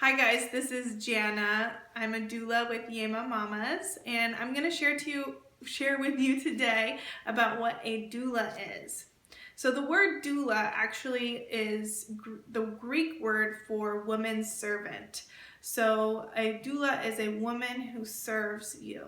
Hi guys, this is Jana. I'm a doula with Yema Mamas, and I'm going to share with you today about what a doula is. So the word doula actually is the Greek word for woman's servant. So a doula is a woman who serves you.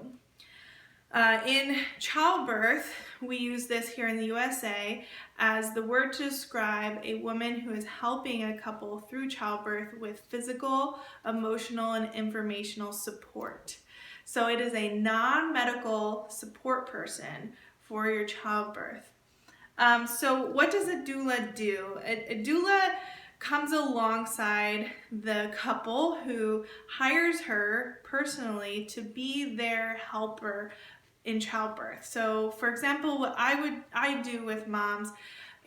In childbirth, we use this here in the USA as the word to describe a woman who is helping a couple through childbirth with physical, emotional, and informational support. So it is a non-medical support person for your childbirth. So what does a doula do? A doula comes alongside the couple who hires her personally to be their helper in childbirth. So for example, what I do with moms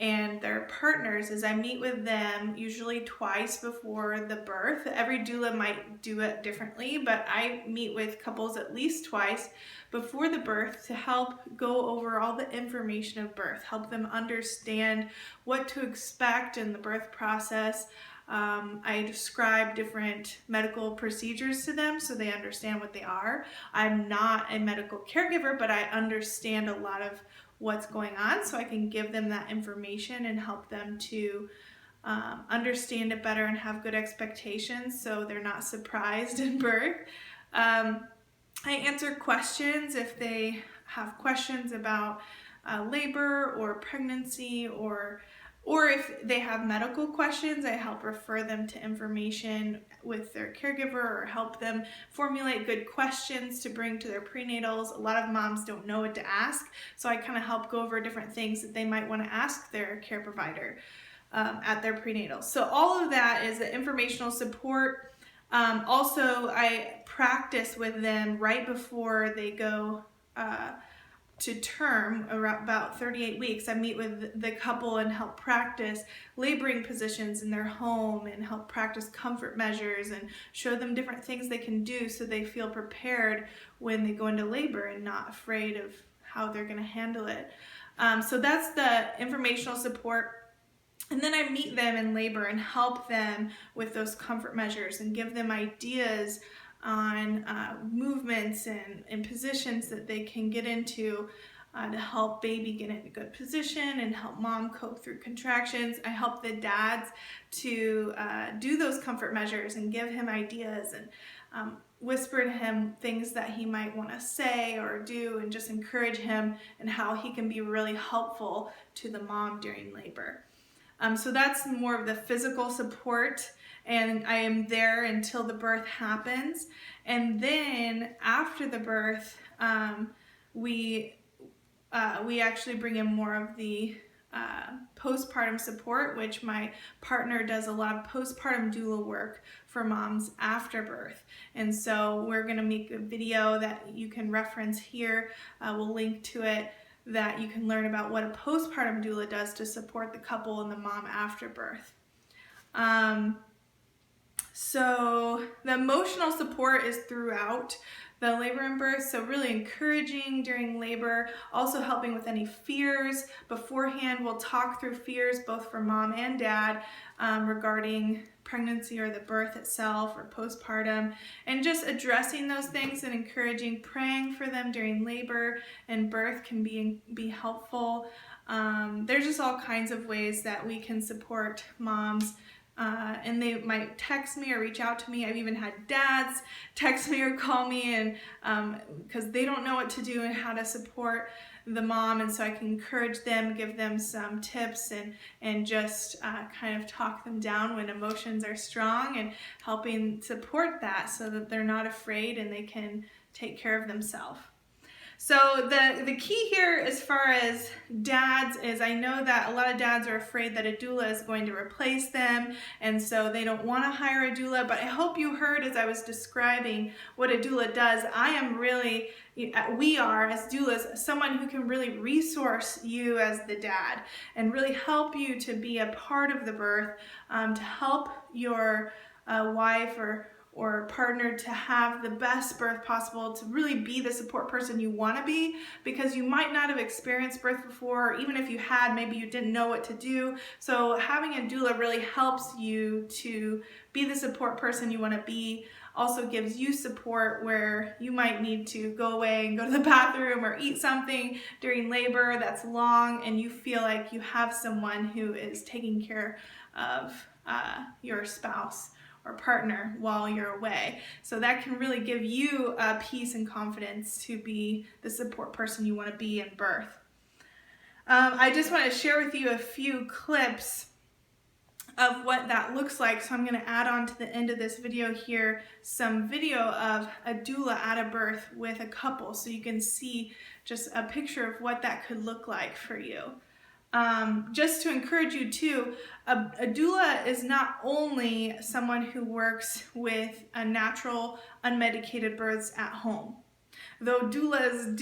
and their partners is I meet with them usually twice before the birth. Every doula might do it differently, but I meet with couples at least twice before the birth to help go over all the information of birth, help them understand what to expect in the birth process. I describe different medical procedures to them so they understand what they are. I'm not a medical caregiver, but I understand a lot of what's going on, so I can give them that information and help them to understand it better and have good expectations so they're not surprised in birth. I answer questions if they have questions about labor or pregnancy, or if they have medical questions, I help refer them to information with their caregiver or help them formulate good questions to bring to their prenatals. A lot of moms don't know what to ask, so I kind of help go over different things that they might want to ask their care provider at their prenatal. So all of that is the informational support. Also, I practice with them right before they go to term, around about 38 weeks. I meet with the couple and help practice laboring positions in their home and help practice comfort measures and show them different things they can do so they feel prepared when they go into labor and not afraid of how they're going to handle it. So that's the informational support. And then I meet them in labor and help them with those comfort measures and give them ideas on movements and positions that they can get into to help baby get in a good position and help mom cope through contractions. I help the dads to do those comfort measures and give him ideas and whisper to him things that he might want to say or do, and just encourage him and how he can be really helpful to the mom during labor. So that's more of the physical support, and I am there until the birth happens. And then after the birth, we actually bring in more of the postpartum support, which my partner does a lot of postpartum doula work for moms after birth. And so we're going to make a video that you can reference here. We'll link to it, that you can learn about what a postpartum doula does to support the couple and the mom after birth. So the emotional support is throughout the labor and birth, so really encouraging during labor, also helping with any fears beforehand. We'll talk through fears both for mom and dad regarding pregnancy or the birth itself or postpartum, and just addressing those things and encouraging. Praying for them during labor and birth can be helpful. There's just all kinds of ways that we can support moms. And they might text me or reach out to me. I've even had dads text me or call me, and because they don't know what to do and how to support the mom, and so I can encourage them, give them some tips, and just kind of talk them down when emotions are strong, and helping support that so that they're not afraid and they can take care of themselves. So the key here as far as dads is, I know that a lot of dads are afraid that a doula is going to replace them, and so they don't want to hire a doula, but I hope you heard as I was describing what a doula does. We are, as doulas, someone who can really resource you as the dad and really help you to be a part of the birth, to help your wife or partner to have the best birth possible, to really be the support person you want to be, because you might not have experienced birth before, or even if you had, maybe you didn't know what to do. So having a doula really helps you to be the support person you want to be. Also gives you support where you might need to go away and go to the bathroom or eat something during labor that's long, and you feel like you have someone who is taking care of your spouse or partner while you're away. So that can really give you peace and confidence to be the support person you want to be in birth. I just want to share with you a few clips of what that looks like. So I'm going to add on to the end of this video here some video of a doula at a birth with a couple, so you can see just a picture of what that could look like for you. Just to encourage you too, a doula is not only someone who works with a natural unmedicated births at home. Though doulas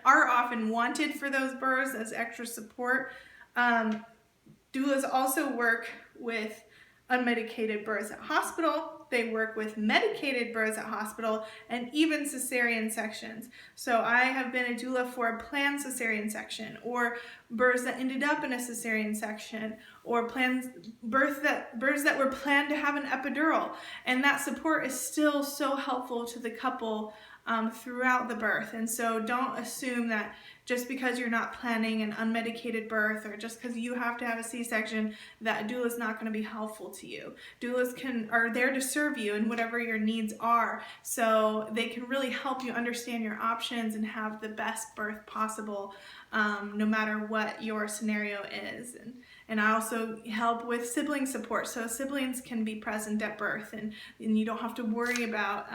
are often wanted for those births as extra support, doulas also work with unmedicated births at hospital. They work with medicated births at hospital, and even cesarean sections. So I have been a doula for a planned cesarean section, or births that ended up in a cesarean section, or births that were planned to have an epidural. And that support is still so helpful to the couple throughout the birth. And so don't assume that just because you're not planning an unmedicated birth, or just because you have to have a C-section, that a doula is not going to be helpful to you. Doulas are there to serve you in whatever your needs are, so they can really help you understand your options and have the best birth possible, no matter what your scenario is. And I also help with sibling support, so siblings can be present at birth, and you don't have to worry about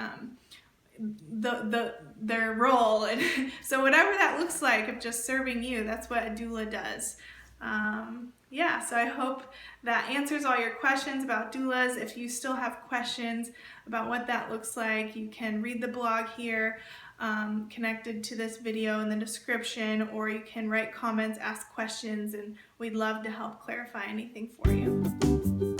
their role. And so whatever that looks like of just serving you, that's what a doula does. Yeah, so I hope that answers all your questions about doulas. If you still have questions about what that looks like, you can read the blog here connected to this video in the description, or you can write comments, ask questions, and we'd love to help clarify anything for you.